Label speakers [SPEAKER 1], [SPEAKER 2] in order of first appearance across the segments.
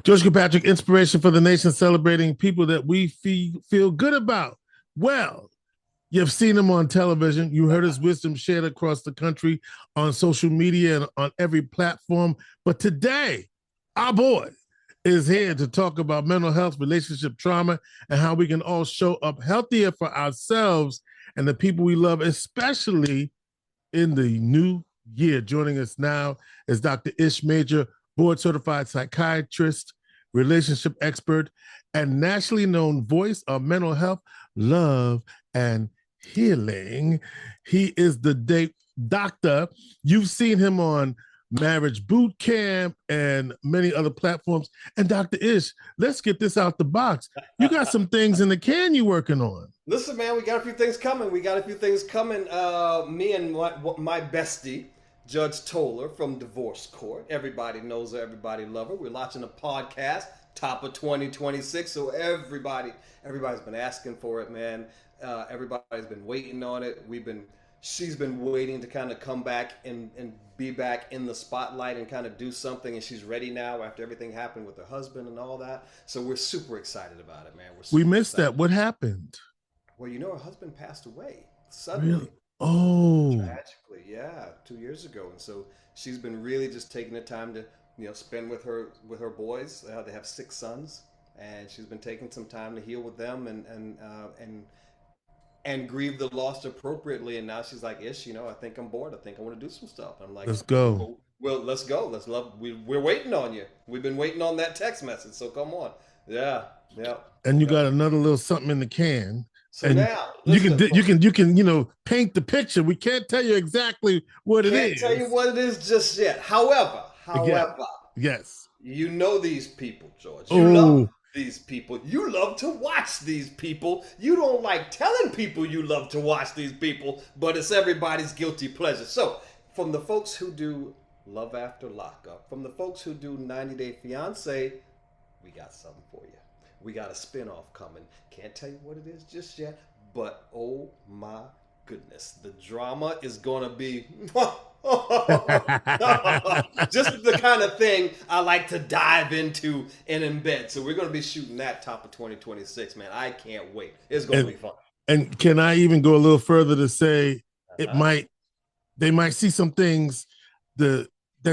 [SPEAKER 1] George Kilpatrick, inspiration for the nation, celebrating people that we feel good about. Well, you've seen him on television. You heard his wisdom shared across the country on social media and on every platform. But today, our boy is here to talk about mental health, relationship trauma, and how we can all show up healthier for ourselves and the people we love, especially in the new year. Joining us now is Dr. Ish Major, board-certified psychiatrist, relationship expert, and nationally known voice of mental health, love, and healing. He is the date doctor. You've seen him on Marriage Boot Camp and many other platforms. And Dr. Ish, let's get this out the box. You got some things in the can you working on.
[SPEAKER 2] Listen, man, we got a few things coming. Me and my bestie, Judge Toller from Divorce Court. Everybody knows her, everybody loves her. We're launching a podcast, top of 2026. So everybody's been asking for it, man. Everybody's been waiting on it. She's been waiting to kind of come back and be back in the spotlight and kind of do something. And she's ready now after everything happened with her husband and all that. So we're super excited about it, man.
[SPEAKER 1] We missed that. What happened?
[SPEAKER 2] Well, her husband passed away suddenly. Really?
[SPEAKER 1] Oh.
[SPEAKER 2] Tragically, yeah, 2 years ago. And so she's been really just taking the time to, spend with her boys. They have 6 sons, and she's been taking some time to heal with them and grieve the loss appropriately. And now she's like, Ish, I think I'm bored. I think I want to do some stuff. I'm like,
[SPEAKER 1] let's go.
[SPEAKER 2] Well, let's go. Let's love. We're waiting on you. We've been waiting on that text message. So come on. Yeah.
[SPEAKER 1] And you got another little something in the can.
[SPEAKER 2] So
[SPEAKER 1] and
[SPEAKER 2] now
[SPEAKER 1] you can paint the picture. We can't tell you exactly what it is.
[SPEAKER 2] Can't tell you what it is just yet. However,
[SPEAKER 1] yes,
[SPEAKER 2] you know these people, George. You love these people. You love to watch these people. You don't like telling people you love to watch these people, but it's everybody's guilty pleasure. So, from the folks who do Love After Lockup, from the folks who do 90 Day Fiance, we got something for you. We got a spinoff coming. Can't tell you what it is just yet, but oh my goodness, the drama is gonna be just the kind of thing I like to dive into and embed. So we're gonna be shooting that top of 2026, man. I can't wait. It's gonna be fun.
[SPEAKER 1] And can I even go a little further to say they might see some things that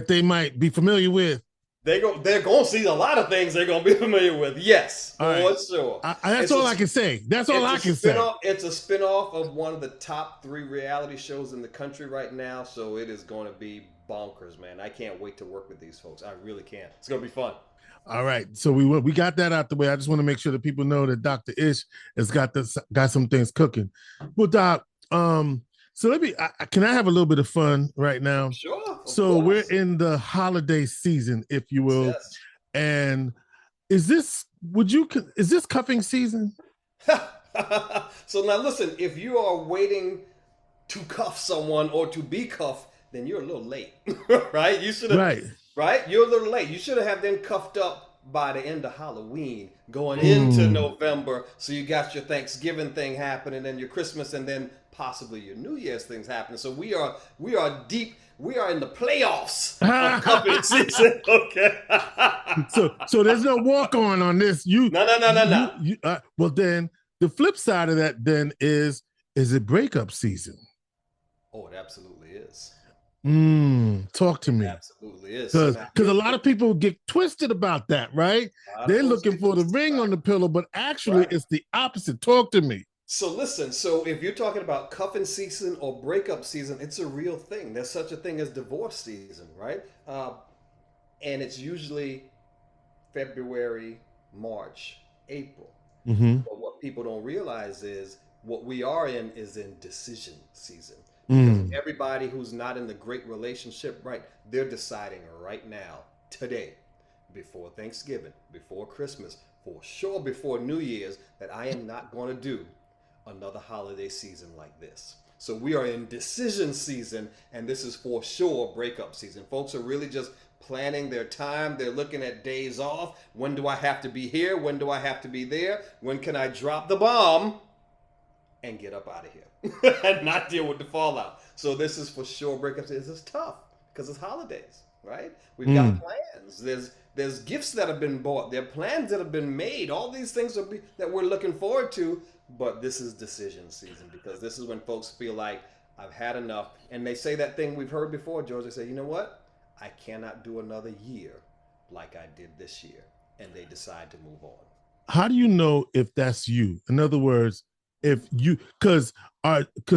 [SPEAKER 1] they might be familiar with.
[SPEAKER 2] They're going to see a lot of things they're going to be familiar with. Yes, for sure.
[SPEAKER 1] That's all I can say. That's all I can say.
[SPEAKER 2] It's a spinoff of one of the top 3 reality shows in the country right now. So it is going to be bonkers, man. I can't wait to work with these folks. I really can't. It's going to be fun.
[SPEAKER 1] All right. So we got that out the way. I just want to make sure that people know that Dr. Ish has got some things cooking. Well, Doc, so can I have a little bit of fun right now?
[SPEAKER 2] Sure.
[SPEAKER 1] So we're in the holiday season, if you will.
[SPEAKER 2] Yes.
[SPEAKER 1] And is this cuffing season?
[SPEAKER 2] So now listen, if you are waiting to cuff someone or to be cuffed, then you're a little late, right? You should have, right? You're a little late. You should have had them cuffed up by the end of Halloween, going into November. So you got your Thanksgiving thing happening, and your Christmas, and then possibly your New Year's things happening. So we are deep. We are in the playoffs of cuffing season. Okay.
[SPEAKER 1] so there's no walk on this.
[SPEAKER 2] No.
[SPEAKER 1] Well, then the flip side of that then is it breakup season?
[SPEAKER 2] Oh, it absolutely is.
[SPEAKER 1] Talk to me.
[SPEAKER 2] It absolutely is.
[SPEAKER 1] Because a lot of people get twisted about that, right? They're looking for the ring on the pillow, but actually it's the opposite. Talk to me.
[SPEAKER 2] So listen, if you're talking about cuffing season or breakup season, it's a real thing. There's such a thing as divorce season, right? And it's usually February, March, April.
[SPEAKER 1] Mm-hmm.
[SPEAKER 2] But what people don't realize is what we are in is in decision season. Because everybody who's not in the great relationship, right, they're deciding right now, today, before Thanksgiving, before Christmas, for sure before New Year's, that I am not going to do another holiday season like this. So we are in decision season, and this is for sure breakup season. Folks are really just planning their time. They're looking at days off. When do I have to be here? When do I have to be there? When can I drop the bomb and get up out of here and not deal with the fallout? So this is for sure breakup season. It's tough because it's holidays, right? We've got plans. There's gifts that have been bought. There are plans that have been made. All these things that we're looking forward to. But this is decision season, because this is when folks feel like, I've had enough. And they say that thing we've heard before, George. They say, you know what? I cannot do another year like I did this year. And they decide to move on.
[SPEAKER 1] How do you know if that's you? In other words, if you, because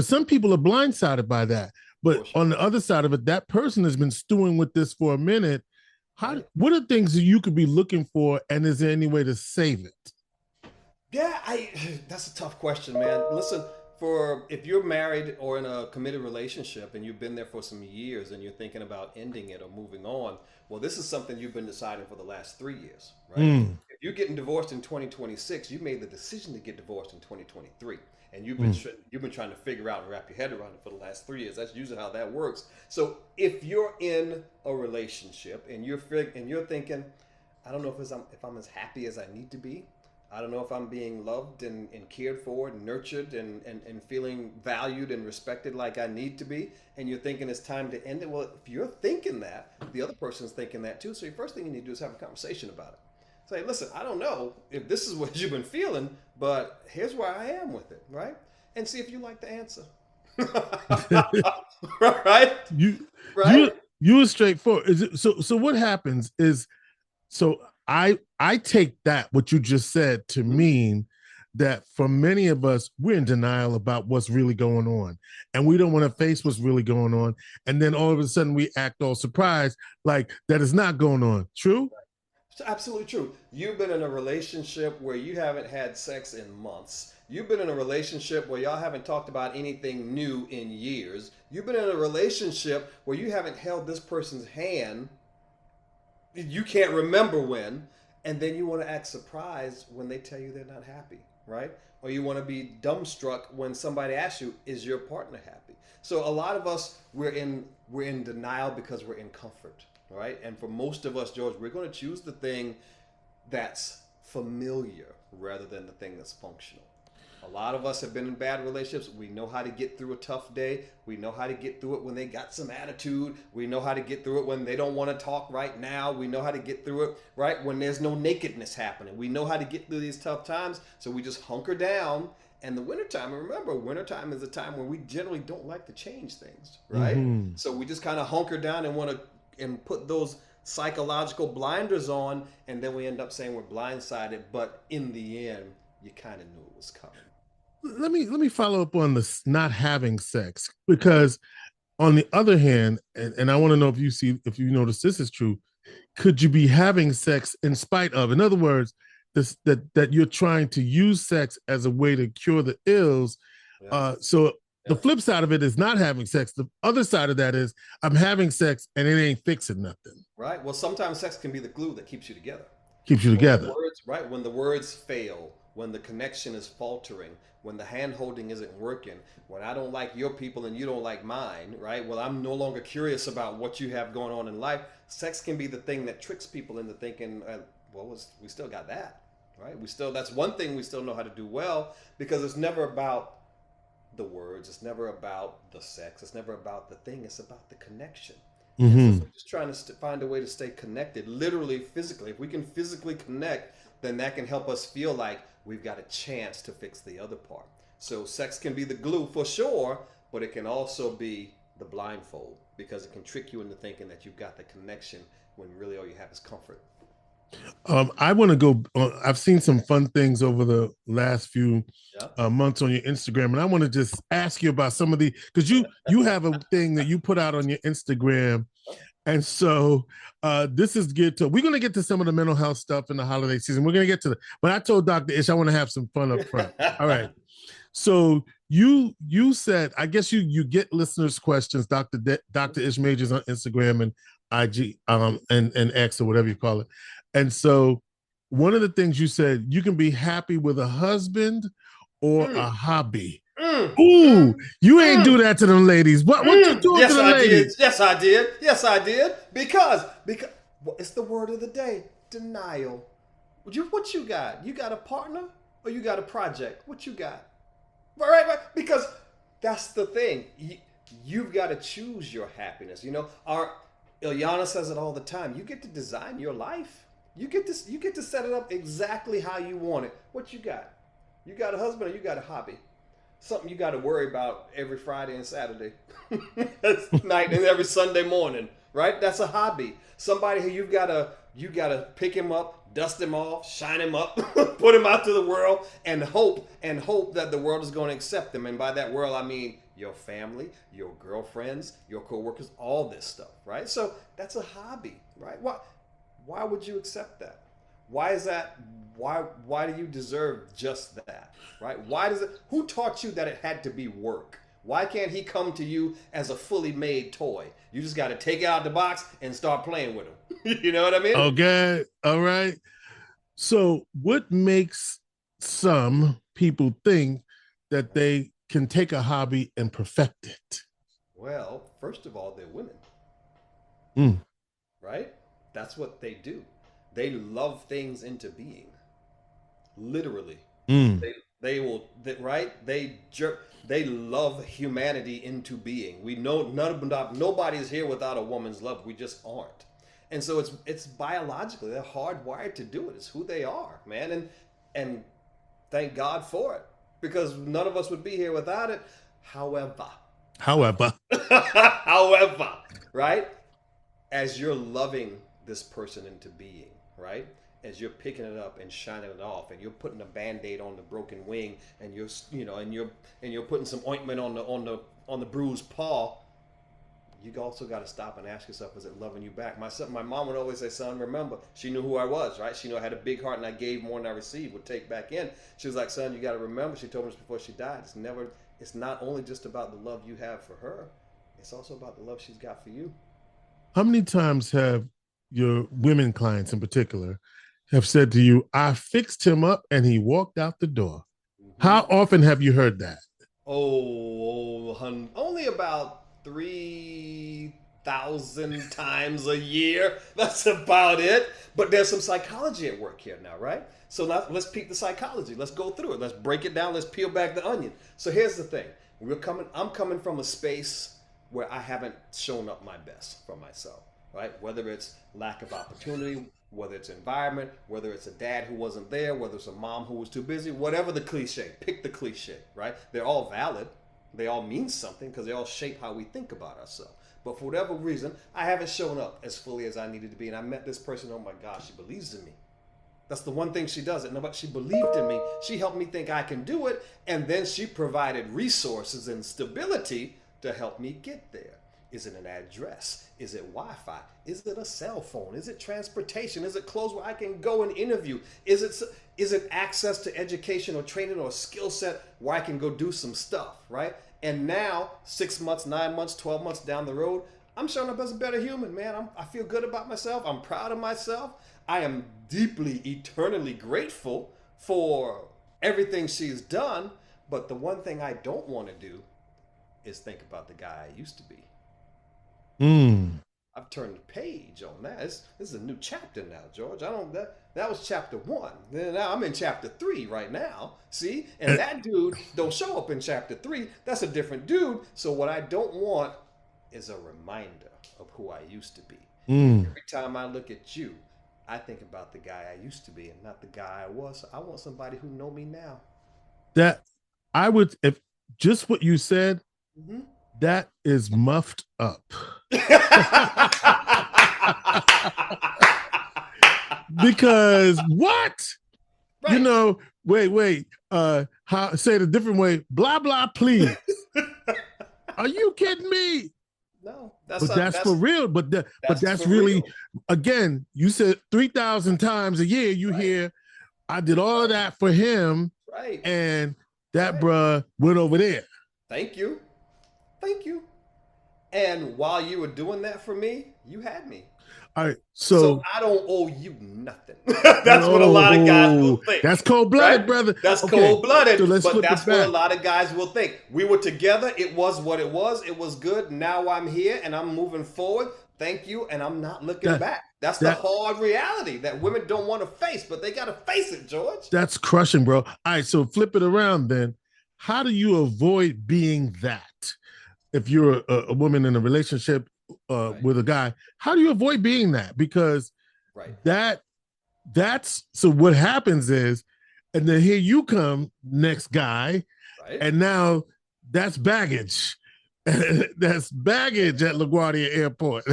[SPEAKER 1] some people are blindsided by that. But
[SPEAKER 2] Sure.
[SPEAKER 1] on the other side of it, that person has been stewing with this for a minute.
[SPEAKER 2] Right.
[SPEAKER 1] What are things that you could be looking for, and is there any way to save it?
[SPEAKER 2] Yeah, that's a tough question, man. Listen, if you're married or in a committed relationship and you've been there for some years and you're thinking about ending it or moving on, well, this is something you've been deciding for the last 3 years, right? If you're getting divorced in 2026, you made the decision to get divorced in 2023, and you've been trying to figure out and wrap your head around it for the last 3 years. That's usually how that works. So if you're in a relationship and you're thinking, I don't know if I'm as happy as I need to be. I don't know if I'm being loved and cared for and nurtured and feeling valued and respected like I need to be. And you're thinking it's time to end it. Well, if you're thinking that, the other person's thinking that too. So your first thing you need to do is have a conversation about it. Say, listen, I don't know if this is what you've been feeling, but here's where I am with it, right? And see if you like the answer. Right?
[SPEAKER 1] You are straightforward. So what happens is, so I take that, what you just said, to mean that for many of us, we're in denial about what's really going on. And we don't want to face what's really going on. And then all of a sudden we act all surprised, like that is not going on. True?
[SPEAKER 2] It's absolutely true. You've been in a relationship where you haven't had sex in months. You've been in a relationship where y'all haven't talked about anything new in years. You've been in a relationship where you haven't held this person's hand. You can't remember when, and then you want to act surprised when they tell you they're not happy, right? Or you want to be dumbstruck when somebody asks you, is your partner happy? So a lot of us, we're in denial because we're in comfort, right? And for most of us, George, we're going to choose the thing that's familiar rather than the thing that's functional. A lot of us have been in bad relationships. We know how to get through a tough day. We know how to get through it when they got some attitude. We know how to get through it when they don't want to talk right now. We know how to get through it, right, when there's no nakedness happening. We know how to get through these tough times. So we just hunker down. And the wintertime, remember, wintertime is a time when we generally don't like to change things, right? Mm-hmm. So we just kind of hunker down and want to and put those psychological blinders on. And then we end up saying we're blindsided. But in the end, you kind of knew it was coming.
[SPEAKER 1] Let me follow up on this not having sex, because on the other hand, and I want to know if you notice this is true, could you be having sex in spite of? In other words, that you're trying to use sex as a way to cure the ills. Yeah. The flip side of it is not having sex. The other side of that is I'm having sex and it ain't fixing nothing.
[SPEAKER 2] Right. Well, sometimes sex can be the glue that keeps you together. When the words fail, when the connection is faltering, when the hand holding isn't working, when I don't like your people and you don't like mine, right? Well, I'm no longer curious about what you have going on in life. Sex can be the thing that tricks people into thinking, we still got that, right? That's one thing we still know how to do well, because it's never about the words. It's never about the sex. It's never about the thing. It's about the connection. Mm-hmm. So we're just trying to find a way to stay connected, literally, physically. If we can physically connect, then that can help us feel like we've got a chance to fix the other part. So sex can be the glue for sure, but it can also be the blindfold, because it can trick you into thinking that you've got the connection when really all you have is comfort.
[SPEAKER 1] I want to go. I've seen some fun things over the last few months on your Instagram, and I want to just ask you about some of because you have a thing that you put out on your Instagram. And so this is good to, we're going to get to some of the mental health stuff in the holiday season. We're going to get to but I told Dr. Ish I want to have some fun up front. All right. So you said, I guess you get listeners' questions, Dr. Ish Majors on Instagram and IG and X or whatever you call it. And so one of the things you said, you can be happy with a husband or a hobby. Ooh, you ain't do that to them ladies. What you doing to the ladies?
[SPEAKER 2] Yes, I did. Because it's the word of the day. Denial. What you got? You got a partner or you got a project? What you got? Right. Because that's the thing. You've got to choose your happiness. You know, Ilyana says it all the time. You get to design your life. You get to set it up exactly how you want it. What you got? You got a husband or you got a hobby? Something you got to worry about every Friday and Saturday night and every Sunday morning, right? That's a hobby. Somebody who you gotta pick him up, dust him off, shine him up, put him out to the world, and hope that the world is going to accept him. And by that world, I mean your family, your girlfriends, your coworkers, all this stuff, right? So that's a hobby, right? Why would you accept that? Why is that? Why do you deserve just that? Right? Why does it? Who taught you that it had to be work? Why can't he come to you as a fully made toy? You just got to take it out the box and start playing with him. You know what I mean?
[SPEAKER 1] Okay. All right. So what makes some people think that they can take a hobby and perfect it?
[SPEAKER 2] Well, first of all, they're women. Right? That's what they do. They love things into being. Literally. They will, right? They love humanity into being. We know nobody's here without a woman's love. We just aren't. And so it's biologically, they're hardwired to do it. It's who they are, man. And thank God for it, because none of us would be here without it. However, right? As you're loving this person into being, right? As you're picking it up and shining it off, and you're putting a Band-Aid on the broken wing, and you're putting some ointment on the bruised paw, you also got to stop and ask yourself, is it loving you back? My mom would always say, son, remember, she knew who I was, right? She knew I had a big heart and I gave more than I received, would take back in. She was like, son, you got to remember, she told me this before she died, it's not only just about the love you have for her, it's also about the love she's got for you.
[SPEAKER 1] How many times have your women clients in particular have said to you, I fixed him up and he walked out the door? How often have you heard that?
[SPEAKER 2] Only about 3,000 times a year. That's about it. But there's some psychology at work here now, right? So let's peek the psychology. Let's go through it. Let's break it down. Let's peel back the onion. So here's the thing. I'm coming from a space where I haven't shown up my best for myself, right? Whether it's lack of opportunity, whether it's environment, whether it's a dad who wasn't there, whether it's a mom who was too busy, whatever the cliche, pick the cliche, right? They're all valid. They all mean something because they all shape how we think about ourselves. But for whatever reason, I haven't shown up as fully as I needed to be. And I met this person, oh my gosh, she believes in me. That's the one thing she does. She believed in me. She helped me think I can do it. And then she provided resources and stability to help me get there. Is it an address? Is it Wi-Fi? Is it a cell phone? Is it transportation? Is it clothes where I can go and interview? Is it access to education or training or skill set where I can go do some stuff, right? And now, 6 months, 9 months, 12 months down the road, I'm showing up as a better human, man. I feel good about myself. I'm proud of myself. I am deeply, eternally grateful for everything she's done. But the one thing I don't want to do is think about the guy I used to be. I've turned the page on that. This is a new chapter now, George. That was chapter 1. Now I'm in chapter 3 right now. See? And that dude don't show up in chapter 3. That's a different dude. So what I don't want is a reminder of who I used to be. Every time I look at you, I think about the guy I used to be and not the guy I was. So I want somebody who know me now.
[SPEAKER 1] That I would, if just what you said, that is muffed up. Because what? Right. You know, wait. How say it a different way? Blah blah, please. Are you kidding me?
[SPEAKER 2] No,
[SPEAKER 1] that's for real. But that's really real. Again, you said 3,000 times a year. You hear, I did all of that for him,
[SPEAKER 2] right?
[SPEAKER 1] And that bruh went over there.
[SPEAKER 2] Thank you. And while you were doing that for me, you had me.
[SPEAKER 1] All right, so
[SPEAKER 2] I don't owe you nothing. That's what a lot of guys will think.
[SPEAKER 1] That's cold-blooded, right? Brother.
[SPEAKER 2] That's cold-blooded, so but that's what a lot of guys will think. We were together. It was what it was. It was good. Now I'm here, and I'm moving forward. Thank you, and I'm not looking back. That's the hard reality that women don't want to face, but they got to face it, George.
[SPEAKER 1] That's crushing, bro. All right, so flip it around then. How do you avoid being that? If you're a woman in a relationship with a guy, how do you avoid being that? Because that That's so what happens is, and then here you come, next guy,
[SPEAKER 2] Right?
[SPEAKER 1] and now that's baggage. That's baggage at LaGuardia Airport.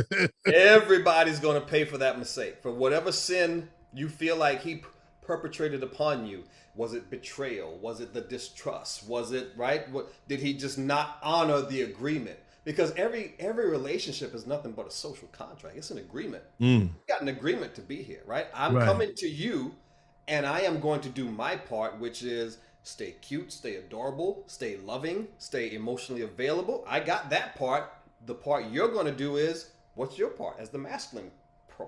[SPEAKER 2] Everybody's going to pay for that mistake. For whatever sin you feel like he perpetrated upon you. Was it betrayal? Was it the distrust? Was it, right? What, did he just not honor the agreement? Because every relationship is nothing but a social contract. It's an agreement. You got an agreement to be here, right? I'm
[SPEAKER 1] Right.
[SPEAKER 2] coming to you and I am going to do my part, which is stay cute, stay adorable, stay loving, stay emotionally available. I got that part. The part you're going to do is, what's your part as the masculine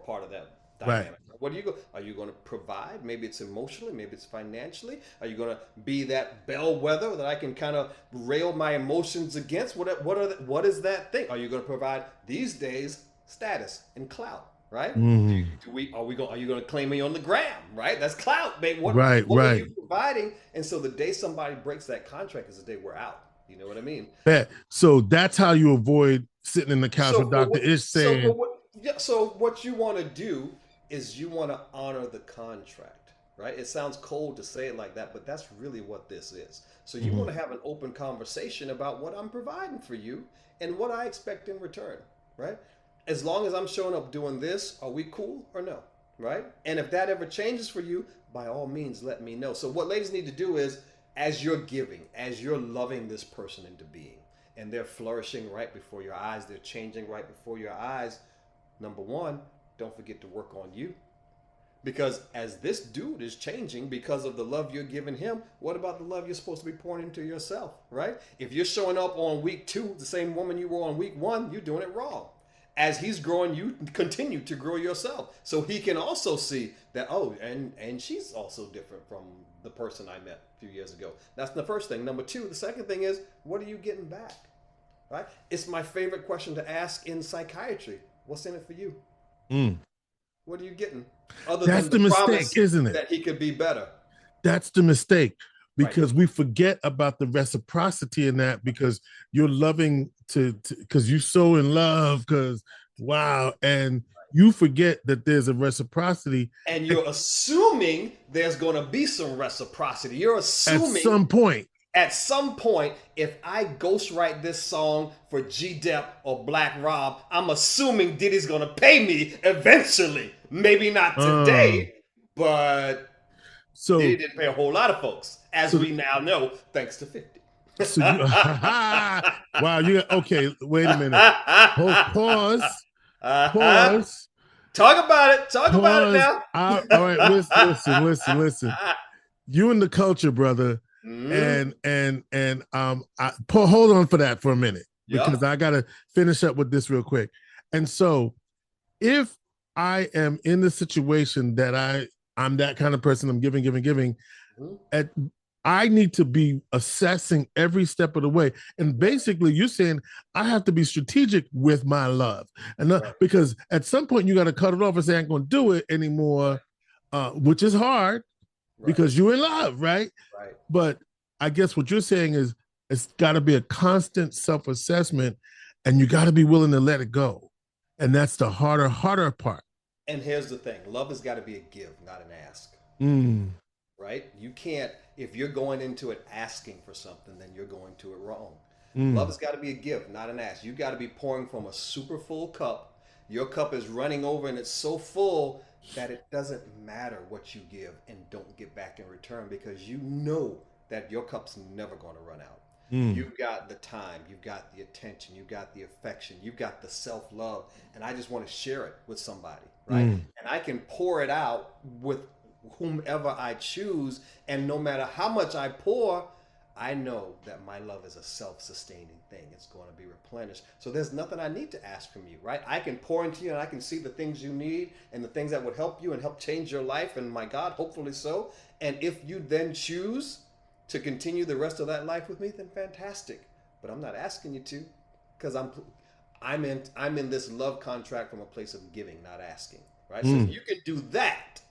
[SPEAKER 2] part of that
[SPEAKER 1] Right.
[SPEAKER 2] dynamic? What are you are you going to provide? Maybe it's emotionally, maybe it's financially. Are you going to be that bellwether that I can kind of rail my emotions against? What is that thing? Are you going to provide these days status and clout? Right? Are you going to claim me on the gram? Right? That's clout, baby. What
[SPEAKER 1] Right.
[SPEAKER 2] what are
[SPEAKER 1] Right.
[SPEAKER 2] you providing? And so the day somebody breaks that contract is the day we're out. You know what I mean?
[SPEAKER 1] Bet. So that's how you avoid sitting in the couch
[SPEAKER 2] So
[SPEAKER 1] with Dr. Ish saying,
[SPEAKER 2] so what you want to do is you want to honor the contract, right? It sounds cold to say it like that, but that's really what this is. So you want to have an open conversation about what I'm providing for you and what I expect in return, right? As long as I'm showing up doing this, are we cool or no? Right? And if that ever changes for you, by all means, let me know. So what ladies need to do is, as you're giving, as you're loving this person into being, and they're flourishing right before your eyes, they're changing right before your eyes, number one, don't forget to work on you. Because as this dude is changing because of the love you're giving him, what about the love you're supposed to be pouring into yourself, right? If you're showing up on week 2, the same woman you were on week 1, you're doing it wrong. As he's growing, you continue to grow yourself. So he can also see that, oh, and she's also different from the person I met a few years ago. That's the first thing. Number 2, the second thing is, what are you getting back? Right? It's my favorite question to ask in psychiatry. What's in it for you? What are you getting? Other
[SPEAKER 1] that's
[SPEAKER 2] than
[SPEAKER 1] the
[SPEAKER 2] the
[SPEAKER 1] mistake,
[SPEAKER 2] promise
[SPEAKER 1] isn't it?
[SPEAKER 2] that he could be better.
[SPEAKER 1] That's the mistake
[SPEAKER 2] Right.
[SPEAKER 1] because we forget about the reciprocity in that because you're loving because you're so in love because wow, and you forget that there's a reciprocity
[SPEAKER 2] And you're assuming there's going to be some reciprocity. You're
[SPEAKER 1] at
[SPEAKER 2] assuming
[SPEAKER 1] some point.
[SPEAKER 2] at some point, if I ghostwrite this song for G Dep or Black Rob, I'm assuming Diddy's gonna pay me eventually. Maybe not today, but
[SPEAKER 1] So
[SPEAKER 2] Diddy didn't pay a whole lot of folks, as we now know, thanks to 50.
[SPEAKER 1] so you wow, you okay, wait a minute. Pause. Pause.
[SPEAKER 2] Talk about it. Talk about it
[SPEAKER 1] Pause.
[SPEAKER 2] now.
[SPEAKER 1] All right, listen. You in the culture, brother.
[SPEAKER 2] Mm,
[SPEAKER 1] Paul, hold on for that for a minute because
[SPEAKER 2] yep.
[SPEAKER 1] I gotta finish up with this real quick. And so, if I am in the situation that I'm that kind of person, I'm giving,
[SPEAKER 2] Mm-hmm.
[SPEAKER 1] at I need to be assessing every step of the way. And basically, you're saying I have to be strategic with my love, and not,
[SPEAKER 2] Right.
[SPEAKER 1] because at some point you got to cut it off and say I ain't gonna do it anymore, which is hard
[SPEAKER 2] Right.
[SPEAKER 1] because you're in love, right?
[SPEAKER 2] Right.
[SPEAKER 1] But I guess what you're saying is it's got to be a constant self-assessment and you got to be willing to let it go. And that's the harder part.
[SPEAKER 2] And here's the thing: love has got to be a give, not an ask. Right? You can't, if you're going into it asking for something, then you're going to it wrong. Love has got to be a gift, not an ask. You got to be pouring from a super full cup. Your cup is running over and it's so full that it doesn't matter what you give and don't get back in return because you know that your cup's never going to run out. You've got the time, you've got the attention, you've got the affection, you've got the self-love, and I just want to share it with somebody, right? And I can pour it out with whomever I choose, and no matter how much I pour, I know that my love is a self-sustaining thing. It's going to be replenished. So there's nothing I need to ask from you, right? I can pour into you and I can see the things you need and the things that would help you and help change your life, and my God, hopefully so. And if you then choose to continue the rest of that life with me, then fantastic. But I'm not asking you to, because I'm in this love contract from a place of giving, not asking, right? So if you can do that,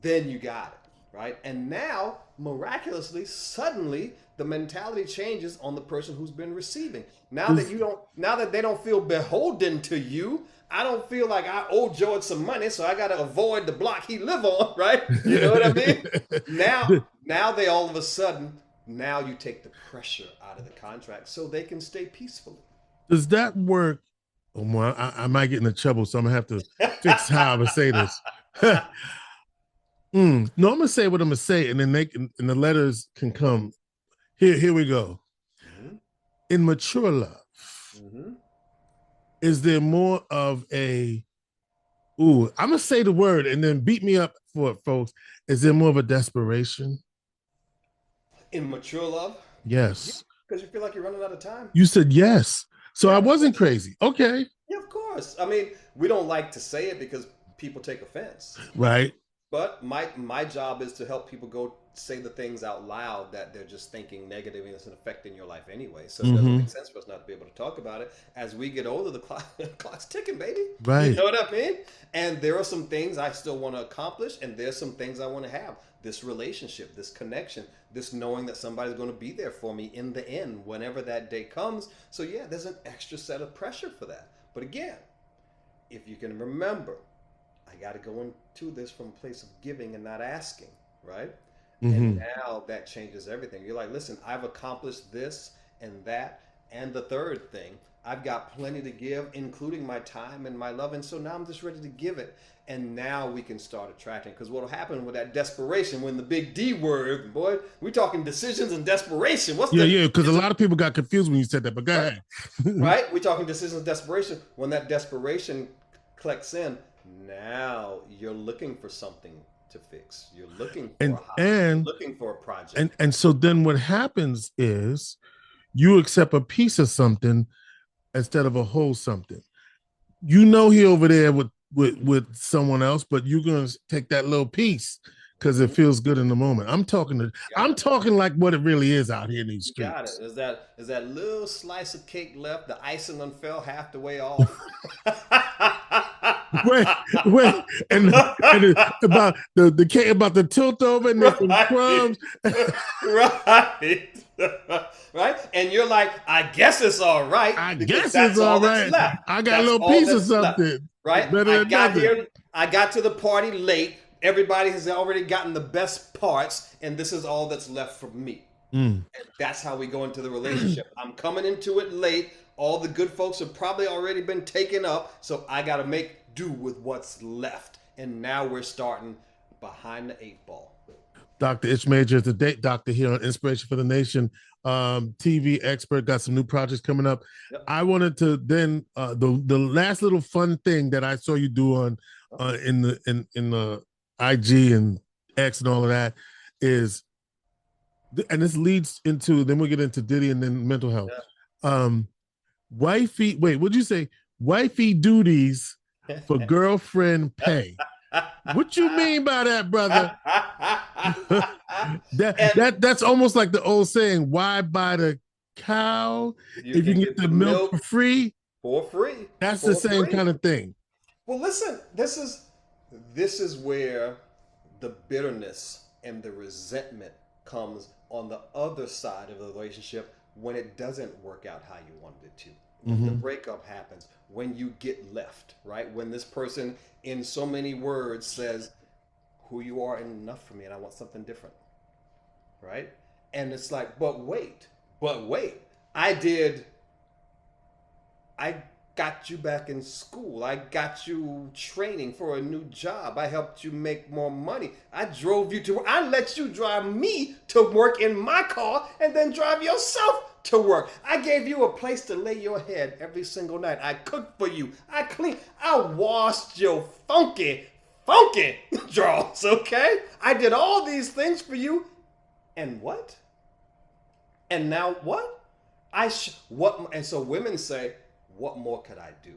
[SPEAKER 2] then you got it. right? And now, miraculously, suddenly, the mentality changes on the person who's been receiving. Now that they don't feel beholden to you, I don't feel like I owe George some money, so I got to avoid the block he live on, right? You know what I mean? Now they all of a sudden, now you take the pressure out of the contract so they can stay peacefully.
[SPEAKER 1] Does that work? Oh, well, I might get into trouble, so I'm gonna have to fix how I say this. No, I'm gonna say what I'm gonna say, and then and the letters can come. Here we go. Mm-hmm. In mature love, is there more of a? I'm gonna say the word, and then beat me up for it, folks. Is there more of a desperation?
[SPEAKER 2] In mature love?
[SPEAKER 1] Yes.
[SPEAKER 2] Because you feel like you're running out of time.
[SPEAKER 1] You said yes. So I wasn't crazy. Okay.
[SPEAKER 2] Yeah, of course. I mean, we don't like to say it because people take offense.
[SPEAKER 1] Right.
[SPEAKER 2] But my job is to help people go say the things out loud that they're just thinking negatively and it's affecting your life anyway. So it doesn't make sense for us not to be able to talk about it. As we get older, the clock's ticking, baby.
[SPEAKER 1] Right.
[SPEAKER 2] You know what I mean? And there are some things I still want to accomplish, and there's some things I want to have. This relationship, this connection, this knowing that somebody's going to be there for me in the end, whenever that day comes. So yeah, there's an extra set of pressure for that. But again, if you can remember, I got to go into this from a place of giving and not asking, right? And now that changes everything. You're like, listen, I've accomplished this and that and the third thing. I've got plenty to give, including my time and my love. And so now I'm just ready to give it. And now we can start attracting. Because what will happen with that desperation, when the big D word, boy, we're talking decisions and desperation.
[SPEAKER 1] Because a lot of people got confused when you said that, but go ahead.
[SPEAKER 2] Right? We're talking decisions and desperation. When that desperation clicks in, now you're looking for something to fix. You're looking for a house. You're looking for a project.
[SPEAKER 1] And so then what happens is you accept a piece of something instead of a whole something. You know he over there with someone else, but you're gonna take that little piece because it feels good in the moment. I'm talking like what it really is out here in these streets.
[SPEAKER 2] Got it. Is that little slice of cake left? The icing done fell half the way off.
[SPEAKER 1] wait, and about the cake about the tilt over and there's some crumbs.
[SPEAKER 2] Right. Right? And you're like, I guess it's all right.
[SPEAKER 1] I guess it's all right. I got a little piece of something.
[SPEAKER 2] Left, right? I got to the party late. Everybody has already gotten the best parts, and this is all that's left for me. And that's how we go into the relationship. I'm coming into it late. All the good folks have probably already been taken up, so I got to make do with what's left. And now we're starting behind the 8 ball.
[SPEAKER 1] Dr. Itch Major is the date doctor here on Inspiration for the Nation. TV expert, got some new projects coming up. Yep. I wanted to then the last little fun thing that I saw you do on in the IG and X and all of that is, and this leads into, then we'll get into Diddy and then mental health. Yeah. Wifey, wait, what'd you say? Wifey duties for girlfriend pay. What you mean by that, brother? That's almost like the old saying, why buy the cow if you can get the milk for free?
[SPEAKER 2] For free.
[SPEAKER 1] That's the same kind of thing.
[SPEAKER 2] Well, listen, this is where the bitterness and the resentment comes on the other side of the relationship when it doesn't work out how you wanted it to. The breakup happens, when you get left, right? When this person, in so many words, says, who you are ain't enough for me and I want something different, right? And it's like, but wait, I got you back in school. I got you training for a new job. I helped you make more money. I drove you to work. I let you drive me to work in my car and then drive yourself to work. I gave you a place to lay your head every single night. I cooked for you. I cleaned. I washed your funky drawers, okay? I did all these things for you. And what? And now what? What? And so women say, what more could I do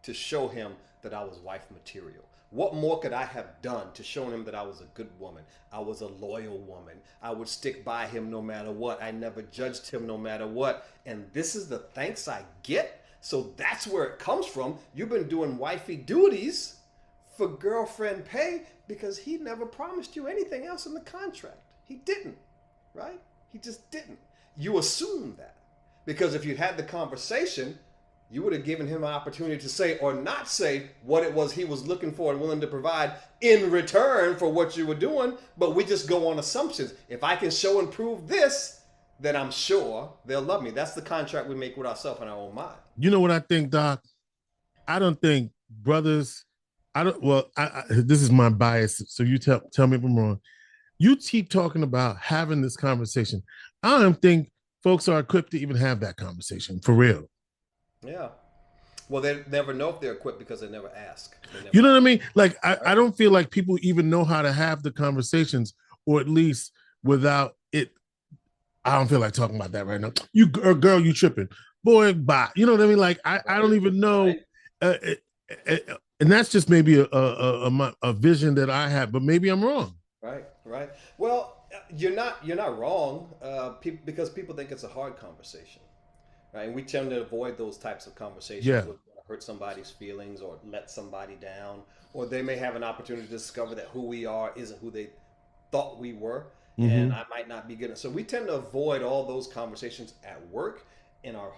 [SPEAKER 2] to show him that I was wife material? What more could I have done to show him that I was a good woman? I was a loyal woman. I would stick by him no matter what. I never judged him no matter what. And this is the thanks I get? So that's where it comes from. You've been doing wifey duties for girlfriend pay because he never promised you anything else in the contract. He didn't, right? He just didn't. You assume that because if you'd had the conversation, you would have given him an opportunity to say or not say what it was he was looking for and willing to provide in return for what you were doing. But we just go on assumptions. If I can show and prove this, then I'm sure they'll love me. That's the contract we make with ourselves in our own mind.
[SPEAKER 1] You know what I think, Doc? I don't think brothers, I don't, well, this is my bias. So you tell me if I'm wrong. You keep talking about having this conversation. I don't think folks are equipped to even have that conversation for real.
[SPEAKER 2] Yeah. Well, they never know if they're equipped because they never ask.
[SPEAKER 1] You know what I mean? Like, I don't feel like people even know how to have the conversations, or at least without it. I don't feel like talking about that right now. You girl, you tripping. Boy, bye. You know what I mean? Like, I don't even know. And that's just maybe a vision that I have, but maybe I'm wrong.
[SPEAKER 2] Right. Well, you're not wrong. Because people think it's a hard conversation. Right, and we tend to avoid those types of conversations.
[SPEAKER 1] Yeah.
[SPEAKER 2] With hurt somebody's feelings or let somebody down, or they may have an opportunity to discover that who we are isn't who they thought we were, and I might not be good. So we tend to avoid all those conversations at work, in our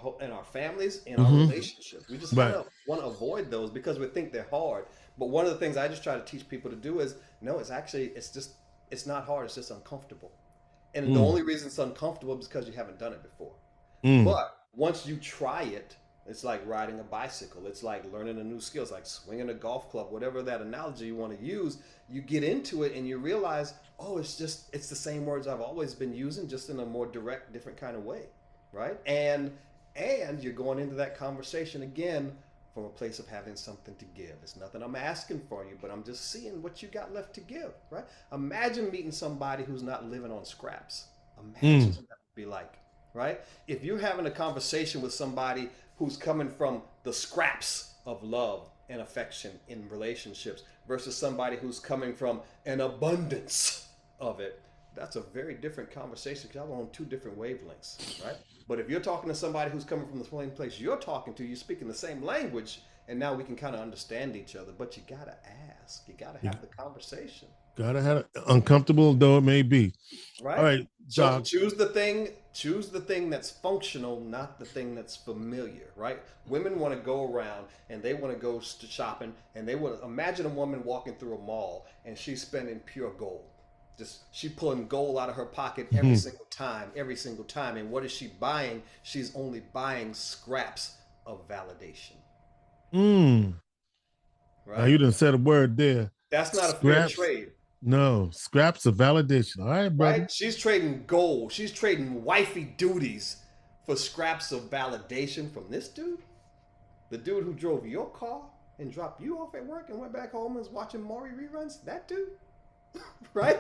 [SPEAKER 2] families, in our relationships. We just kind of want to avoid those because we think they're hard. But one of the things I just try to teach people to do is no, it's not hard. It's just uncomfortable, and the only reason it's uncomfortable is because you haven't done it before. But once you try it, it's like riding a bicycle. It's like learning a new skill. It's like swinging a golf club, whatever that analogy you want to use. You get into it and you realize, oh, it's the same words I've always been using, just in a more direct, different kind of way, right? And you're going into that conversation again from a place of having something to give. It's nothing I'm asking for you, but I'm just seeing what you got left to give, right? Imagine meeting somebody who's not living on scraps. Imagine what that would be like. Right? If you're having a conversation with somebody who's coming from the scraps of love and affection in relationships versus somebody who's coming from an abundance of it, that's a very different conversation because y'all on two different wavelengths, right? But if you're talking to somebody who's coming from the same place you're talking to, you're speaking the same language, and now we can kind of understand each other. But you gotta ask, you gotta have the conversation.
[SPEAKER 1] Gotta have it, uncomfortable though it may be.
[SPEAKER 2] Right.
[SPEAKER 1] All right.
[SPEAKER 2] So choose the thing that's functional, not the thing that's familiar, right? Women want to go around and they want to go shopping, and they want to imagine a woman walking through a mall and she's spending pure gold. Just she pulling gold out of her pocket every single time. And what is she buying? She's only buying scraps of validation.
[SPEAKER 1] Right. Now you done said a word there.
[SPEAKER 2] That's not a fair trade.
[SPEAKER 1] No, scraps of validation. All right, brother.
[SPEAKER 2] Right? She's trading gold. She's trading wifey duties for scraps of validation from this dude. The dude who drove your car and dropped you off at work and went back home and was watching Maury reruns. That dude. Right?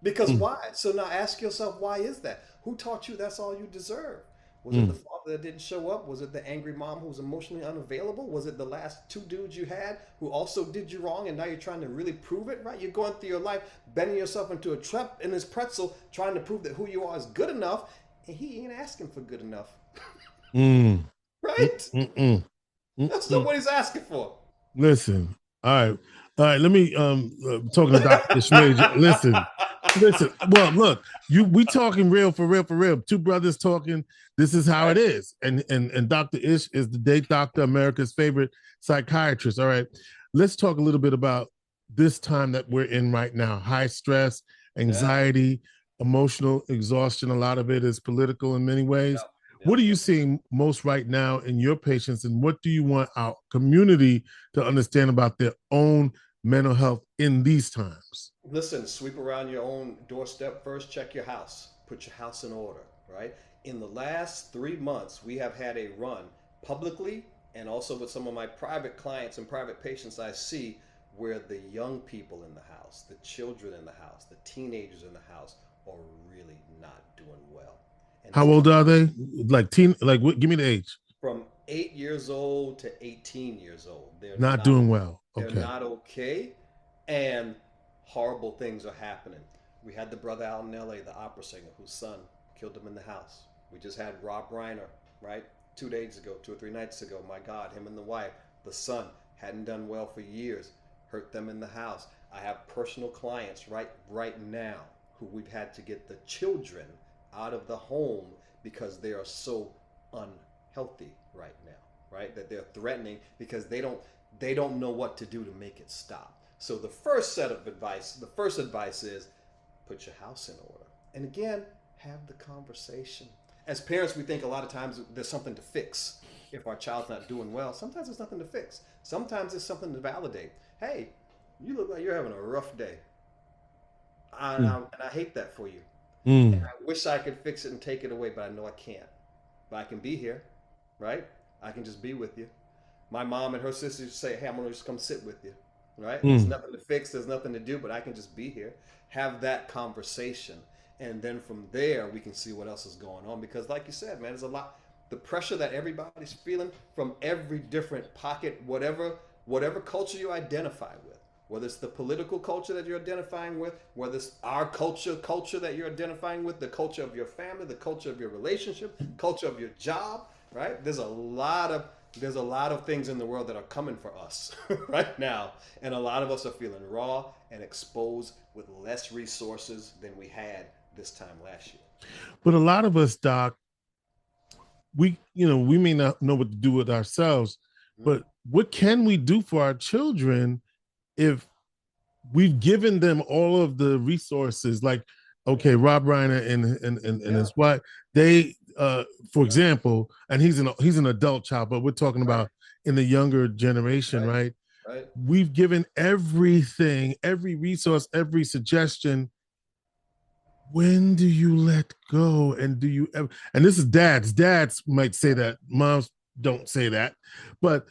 [SPEAKER 2] Because why? So now ask yourself, why is that? Who taught you that's all you deserve? Was it the father that didn't show up? Was it the angry mom who was emotionally unavailable? Was it the last two dudes you had who also did you wrong and now you're trying to really prove it, right? You're going through your life, bending yourself into a trap in this pretzel, trying to prove that who you are is good enough, and he ain't asking for good enough. Right? That's not what he's asking for.
[SPEAKER 1] Listen. All right. Let me talking to Dr. Ishmael. Listen. Well, look, we talking real for real. Two brothers talking. This is how it is. And Dr. Ish is the date doctor, America's favorite psychiatrist. All right. Let's talk a little bit about this time that we're in right now. High stress, anxiety, emotional exhaustion. A lot of it is political in many ways. What are you seeing most right now in your patients, and what do you want our community to understand about their own mental health in these times?
[SPEAKER 2] Listen, sweep around your own doorstep first, check your house, put your house in order, right? In the last 3 months, we have had a run publicly and also with some of my private clients and private patients I see where the young people in the house, the children in the house, the teenagers in the house are really not doing well. And
[SPEAKER 1] how old are they? Like give me the age.
[SPEAKER 2] From 8 years old to 18 years old. They're
[SPEAKER 1] not doing well.
[SPEAKER 2] Okay. They're not okay. And horrible things are happening. We had the brother out in LA, the opera singer, whose son killed him in the house. We just had Rob Reiner, right? 2 days ago, 2 or 3 nights ago. My God, him and the wife, the son, hadn't done well for years. hurt them in the house. I have personal clients right now who we've had to get the children out of the home because they are so unhealthy right now, right? That they're threatening because they don't know what to do to make it stop. So the first advice is put your house in order. And again, have the conversation. As parents, we think a lot of times there's something to fix. If our child's not doing well, sometimes there's nothing to fix. Sometimes it's something to validate. Hey, you look like you're having a rough day. And I hate that for you. And
[SPEAKER 1] Mm.
[SPEAKER 2] I wish I could fix it and take it away, but I know I can't. But I can be here, right? I can just be with you. My mom and her sisters say, hey, I'm going to just come sit with you, right? There's
[SPEAKER 1] Mm.
[SPEAKER 2] nothing to fix, there's nothing to do, but I can just be here. Have that conversation. And then from there, we can see what else is going on. Because like you said, man, there's a lot. The pressure that everybody's feeling from every different pocket, whatever culture you identify with, whether it's the political culture that you're identifying with, whether it's our culture that you're identifying with, the culture of your family, the culture of your relationship, culture of your job, right? There's a lot of things in the world that are coming for us right now, and a lot of us are feeling raw and exposed with less resources than we had this time last year.
[SPEAKER 1] But a lot of us, Doc, we may not know what to do with ourselves, but what can we do for our children if we've given them all of the resources? Like, okay, Rob Reiner and his wife, they for example, and he's an adult child, but we're talking about in the younger generation, right?
[SPEAKER 2] Right.
[SPEAKER 1] We've given everything, every resource, every suggestion. When do you let go? And do you ever, and this is dads might say that, moms don't say that, but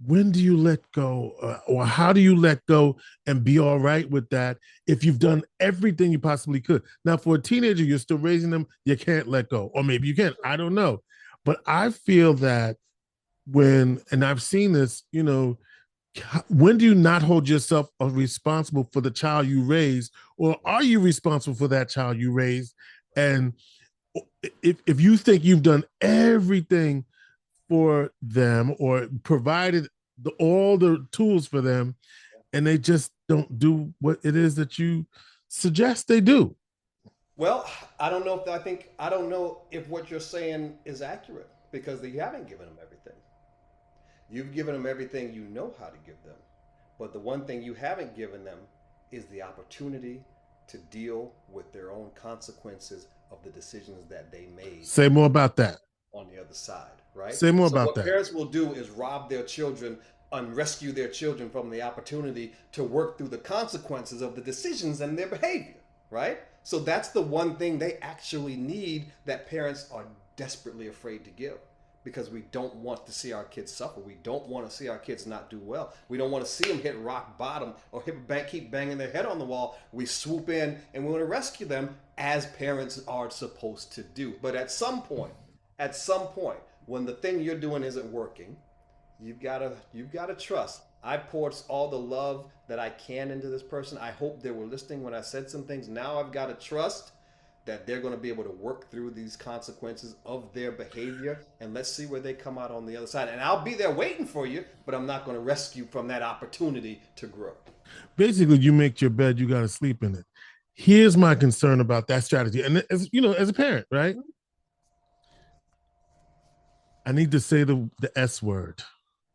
[SPEAKER 1] when do you let go, or how do you let go and be all right with that if you've done everything you possibly could? Now, for a teenager, you're still raising them, you can't let go, or maybe you can, I don't know. But I feel that and I've seen this, when do you not hold yourself responsible for the child you raised, or are you responsible for that child you raised? And if you think you've done everything for them or provided all the tools for them, and they just don't do what it is that you suggest they do.
[SPEAKER 2] Well, I don't know if what you're saying is accurate because you haven't given them everything. You've given them everything you know how to give them. But the one thing you haven't given them is the opportunity to deal with their own consequences of the decisions that they made.
[SPEAKER 1] Say more about that.
[SPEAKER 2] On the other side, right?
[SPEAKER 1] Say more
[SPEAKER 2] So
[SPEAKER 1] about
[SPEAKER 2] what
[SPEAKER 1] that.
[SPEAKER 2] parents will do is rob their children and rescue their children from the opportunity to work through the consequences of the decisions and their behavior, right? So that's the one thing they actually need that parents are desperately afraid to give, because we don't want to see our kids suffer. We don't want to see our kids not do well. We don't want to see them hit rock bottom or keep banging their head on the wall. We swoop in and we want to rescue them as parents are supposed to do. But at some point, when the thing you're doing isn't working, you've got to trust. I poured all the love that I can into this person. I hope they were listening when I said some things. Now I've got to trust that they're going to be able to work through these consequences of their behavior, and let's see where they come out on the other side. And I'll be there waiting for you, but I'm not going to rescue from that opportunity to grow.
[SPEAKER 1] Basically, you make your bed, you got to sleep in it. Here's my concern about that strategy. And as a parent, right? I need to say the S word.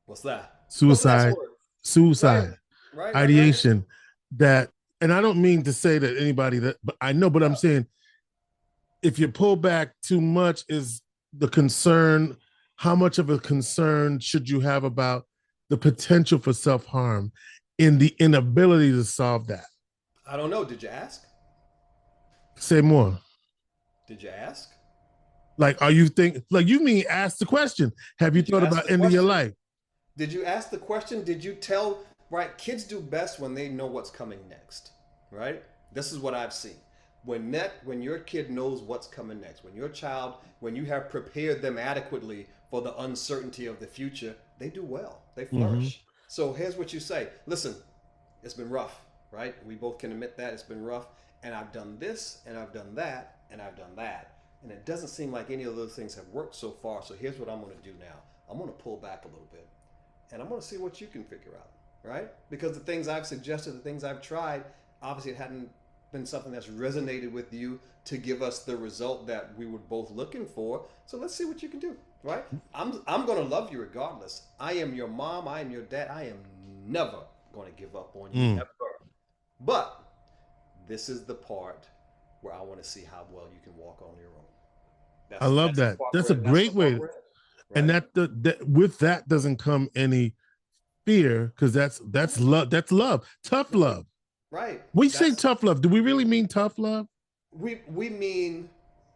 [SPEAKER 2] What's that? What's the S
[SPEAKER 1] Suicide.
[SPEAKER 2] word?
[SPEAKER 1] Suicide.
[SPEAKER 2] Right.
[SPEAKER 1] Ideation. That, and I don't mean to say that anybody that, but I know, but I'm saying if you pull back too much, is the concern, how much of a concern should you have about the potential for self-harm in the inability to solve that?
[SPEAKER 2] I don't know. Did you ask?
[SPEAKER 1] Say more.
[SPEAKER 2] Did you ask?
[SPEAKER 1] Like, you mean ask the question? Have you thought about ending your life?
[SPEAKER 2] Did you ask the question? Did you tell, right? Kids do best when they know what's coming next, right? This is what I've seen. When your kid knows what's coming next, when you have prepared them adequately for the uncertainty of the future, they do well. They flourish. Mm-hmm. So here's what you say. Listen, it's been rough, right? We both can admit that it's been rough. And I've done this, and I've done that, and I've done that. And it doesn't seem like any of those things have worked so far. So here's what I'm going to do now. I'm going to pull back a little bit, and I'm going to see what you can figure out. right? Because the things I've suggested, the things I've tried, obviously it hadn't been something that's resonated with you to give us the result that we were both looking for. So let's see what you can do, right? I'm going to love you regardless. I am your mom. I am your dad. I am never going to give up on you ever. But this is the part where I want to see how well you can walk on your own.
[SPEAKER 1] I love that. That's a great way. And
[SPEAKER 2] right?
[SPEAKER 1] that with that doesn't come any fear, because that's love. That's love. Tough love.
[SPEAKER 2] Right.
[SPEAKER 1] We say tough love. Do we really mean tough love?
[SPEAKER 2] We mean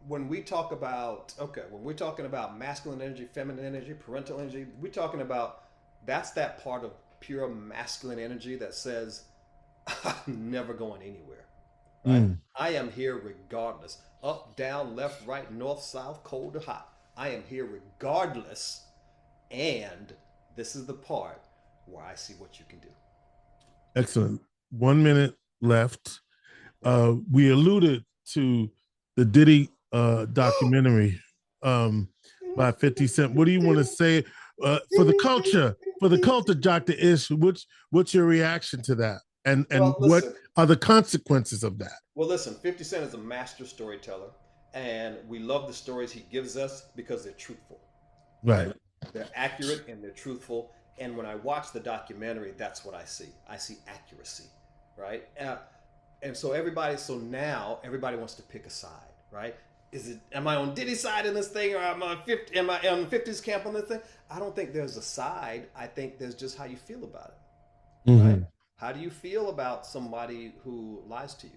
[SPEAKER 2] when we talk about when we're talking about masculine energy, feminine energy, parental energy, we're talking about that's that part of pure masculine energy that says I'm never going anywhere. Right? I am here regardless. Up, down, left, right, north, south, cold or hot. I am here regardless. And this is the part where I see what you can do.
[SPEAKER 1] Excellent. 1 minute left. We alluded to the Diddy documentary by 50 Cent. What do you want to say for the culture, Dr. Ish? What's your reaction to that? And what are the consequences of that?
[SPEAKER 2] Well, listen, 50 Cent is a master storyteller, and we love the stories he gives us because they're truthful.
[SPEAKER 1] Right.
[SPEAKER 2] They're accurate and they're truthful. And when I watch the documentary, that's what I see. I see accuracy, right? And so now everybody wants to pick a side, right? Am I on Diddy's side in this thing, or am I on the 50s camp on this thing? I don't think there's a side. I think there's just how you feel about it, right? How do you feel about somebody who lies to you?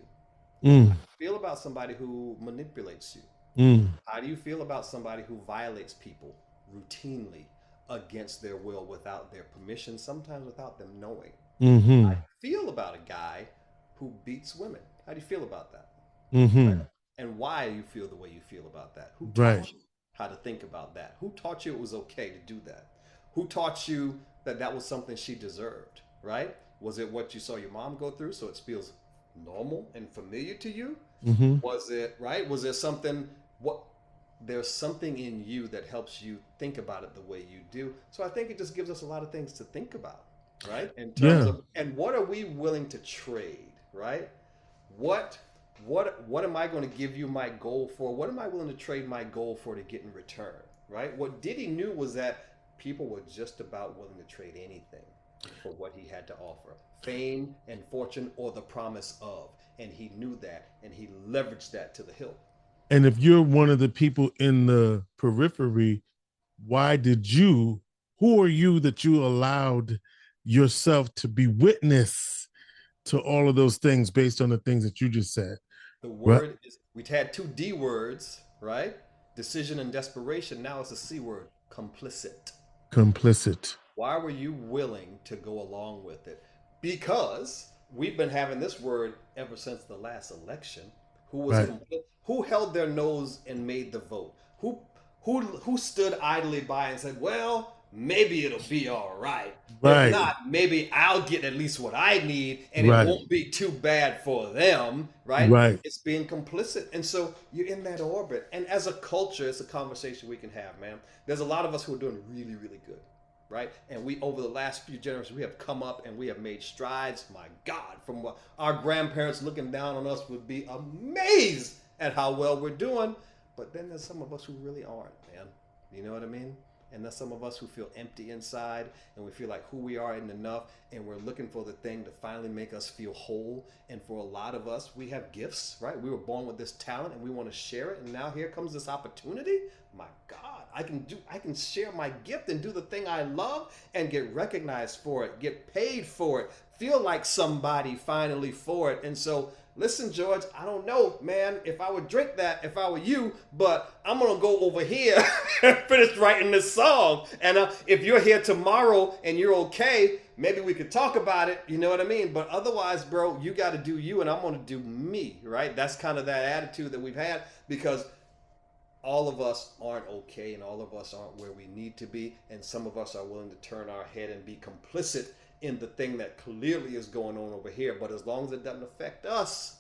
[SPEAKER 2] How do you feel about somebody who manipulates you? How do you feel about somebody who violates people routinely against their will, without their permission, sometimes without them knowing? How do you feel about a guy who beats women? How do you feel about that? Right? And why do you feel the way you feel about that? Who taught you how to think about that? Who taught you it was okay to do that? Who taught you that that was something she deserved, right? Was it what you saw your mom go through, so it feels normal and familiar to you? Was it, right? Was there something, there's something in you that helps you think about it the way you do. So I think it just gives us a lot of things to think about, right? In terms of, and what are we willing to trade, right? What am I going to give you my goal for? What am I willing to trade my goal for to get in return, right? What Diddy knew was that people were just about willing to trade anything for what he had to offer. Fame and fortune, or the promise of. And he knew that, and he leveraged that to the hilt.
[SPEAKER 1] And if you're one of the people in the periphery, who are you that you allowed yourself to be witness to all of those things based on the things that you just said?
[SPEAKER 2] The word is, we've had 2 D words, right? Decision and desperation. Now it's a C word, complicit.
[SPEAKER 1] Complicit.
[SPEAKER 2] Why were you willing to go along with it? Because we've been having this word ever since the last election. Who held their nose and made the vote? Who stood idly by and said, well, maybe it'll be all right. If not, maybe I'll get at least what I need, and it won't be too bad for them, right? It's being complicit. And so you're in that orbit. And as a culture, it's a conversation we can have, man. There's a lot of us who are doing really, really good, right? And we, over the last few generations, we have come up and we have made strides. My God, from what our grandparents looking down on us would be amazed at how well we're doing. But then there's some of us who really aren't, man. You know what I mean? And there's some of us who feel empty inside, and we feel like who we are isn't enough, and we're looking for the thing to finally make us feel whole. And for a lot of us, we have gifts, right? We were born with this talent, and we want to share it. And now here comes this opportunity. My God, I can share my gift and do the thing I love and get recognized for it, get paid for it, feel like somebody finally for it. And so, listen, George, I don't know, man, if I would drink that, if I were you, but I'm going to go over here and finish writing this song. And if you're here tomorrow and you're okay, maybe we could talk about it. You know what I mean? But otherwise, bro, you got to do you, and I'm going to do me, right? That's kind of that attitude that we've had, because all of us aren't okay, and all of us aren't where we need to be. And some of us are willing to turn our head and be complicit in the thing that clearly is going on over here. But as long as it doesn't affect us,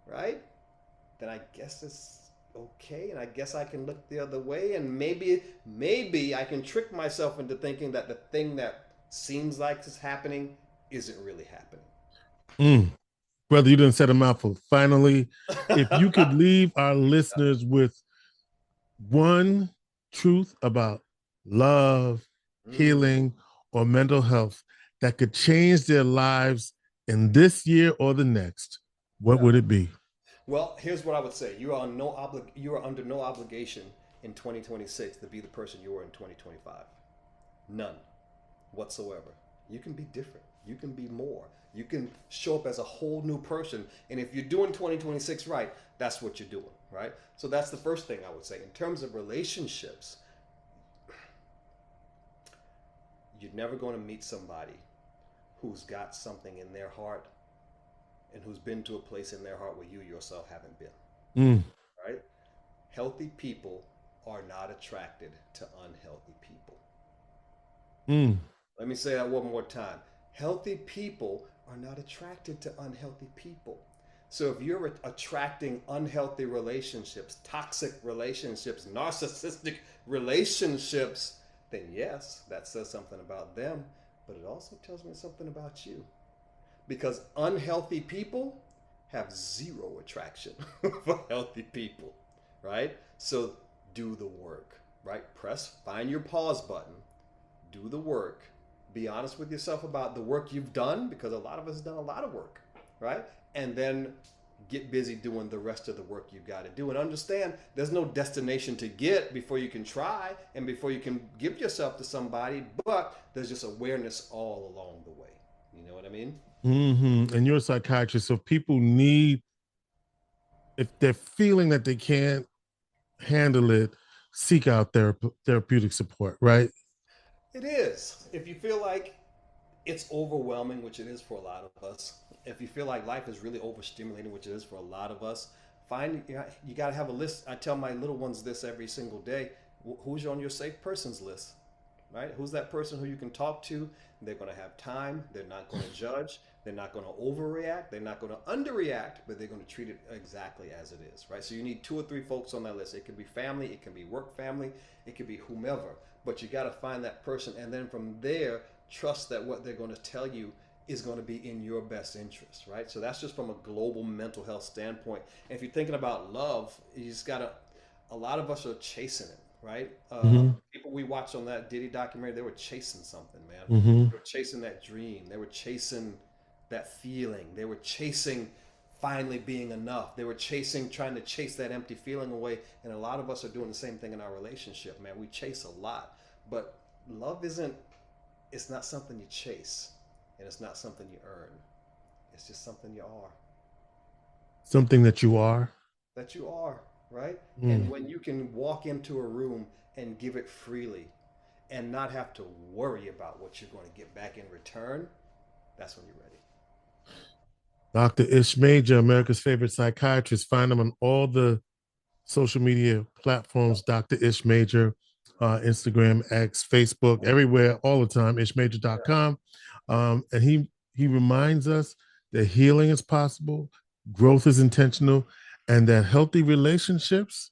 [SPEAKER 2] right, then I guess it's okay, and I guess I can look the other way, and maybe I can trick myself into thinking that the thing that seems like is happening isn't really happening.
[SPEAKER 1] Brother, you didn't set a mouthful. Finally, if you could leave our listeners with one truth about love, healing, or mental health that could change their lives in this year or the next, what would it be?
[SPEAKER 2] Well, here's what I would say: you are under no obligation in 2026 to be the person you were in 2025. None whatsoever. You can be different. You can be more. You can show up as a whole new person. And if you're doing 2026 right, that's what you're doing, right? So that's the first thing I would say. In terms of relationships, you're never going to meet somebody who's got something in their heart and who's been to a place in their heart where you yourself haven't been, right? Healthy people are not attracted to unhealthy people. Let me say that one more time. Healthy people are not attracted to unhealthy people. So if you're attracting unhealthy relationships, toxic relationships, narcissistic relationships, then yes, that says something about them, but it also tells me something about you. Because unhealthy people have zero attraction for healthy people, right? So do the work, right? Find your pause button, do the work, be honest with yourself about the work you've done, because a lot of us have done a lot of work, right? And then get busy doing the rest of the work you've got to do. And understand there's no destination to get before you can try and before you can give yourself to somebody, but there's just awareness all along the way. You know what I mean?
[SPEAKER 1] And you're a psychiatrist, so people need, if they're feeling that they can't handle it, seek out therapeutic support, right?
[SPEAKER 2] It is. If you feel like it's overwhelming, which it is for a lot of us, if you feel like life is really overstimulating, which it is for a lot of us, you got to have a list. I tell my little ones this every single day. Who's on your safe persons list? Right? Who's that person who you can talk to? They're going to have time. They're not going to judge. They're not going to overreact. They're not going to underreact, but they're going to treat it exactly as it is, right? So you need 2 or 3 folks on that list. It could be family. It can be work family. It could be whomever. But you got to find that person. And then from there, trust that what they're going to tell you is going to be in your best interest, right? So that's just from a global mental health standpoint. And if you're thinking about love, you just got to, a lot of us are chasing it, right? People we watched on that Diddy documentary, they were chasing something, man. They were chasing that dream. They were chasing that feeling. They were chasing finally being enough. They were trying to chase that empty feeling away. And a lot of us are doing the same thing in our relationship, man. We chase a lot, but love it's not something you chase, and it's not something you earn. It's just something you are.
[SPEAKER 1] Something that you are.
[SPEAKER 2] That you are, right? And when you can walk into a room and give it freely and not have to worry about what you're going to get back in return, that's when you're ready.
[SPEAKER 1] Dr. Ish Major, America's favorite psychiatrist. Find him on all the social media platforms, Dr. Ish Major, Instagram, X, Facebook, everywhere, all the time, ishmajor.com. And he reminds us that healing is possible, growth is intentional, and that healthy relationships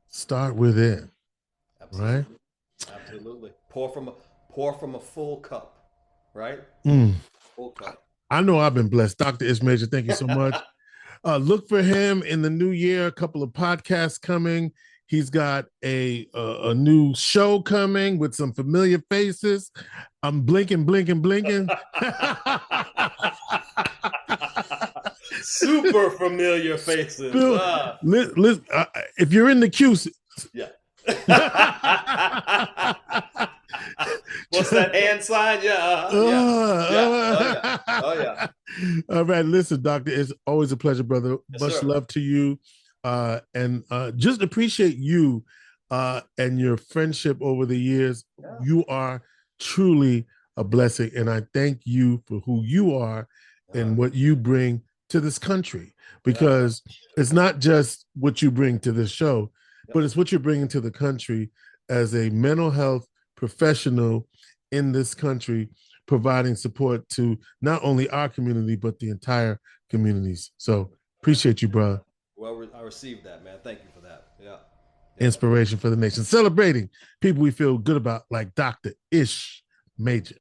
[SPEAKER 1] start within.
[SPEAKER 2] Absolutely.
[SPEAKER 1] Right?
[SPEAKER 2] Absolutely. Pour from a full cup, right? Full cup.
[SPEAKER 1] I know I've been blessed. Dr. Ish Major, thank you so much. Look for him in the new year, a couple of podcasts coming. He's got a new show coming with some familiar faces. I'm blinking.
[SPEAKER 2] Super familiar faces.
[SPEAKER 1] If you're in the queue,
[SPEAKER 2] yeah. What's that hand sign? Yeah. Oh yeah.
[SPEAKER 1] All right, listen, Doctor, it's always a pleasure, brother.
[SPEAKER 2] Yes,
[SPEAKER 1] Much
[SPEAKER 2] sir.
[SPEAKER 1] love to you, and just appreciate you and your friendship over the years. Yeah. You are truly a blessing, and I thank you for who you are and what you bring to this country, because it's not just what you bring to this show, but it's what you're bringing to the country as a mental health professional in this country, providing support to not only our community, but the entire communities. So appreciate you, bro.
[SPEAKER 2] Well, I received that, man. Thank you for that. Yeah.
[SPEAKER 1] Inspiration for the nation. Celebrating people we feel good about, like Dr. Ish Major.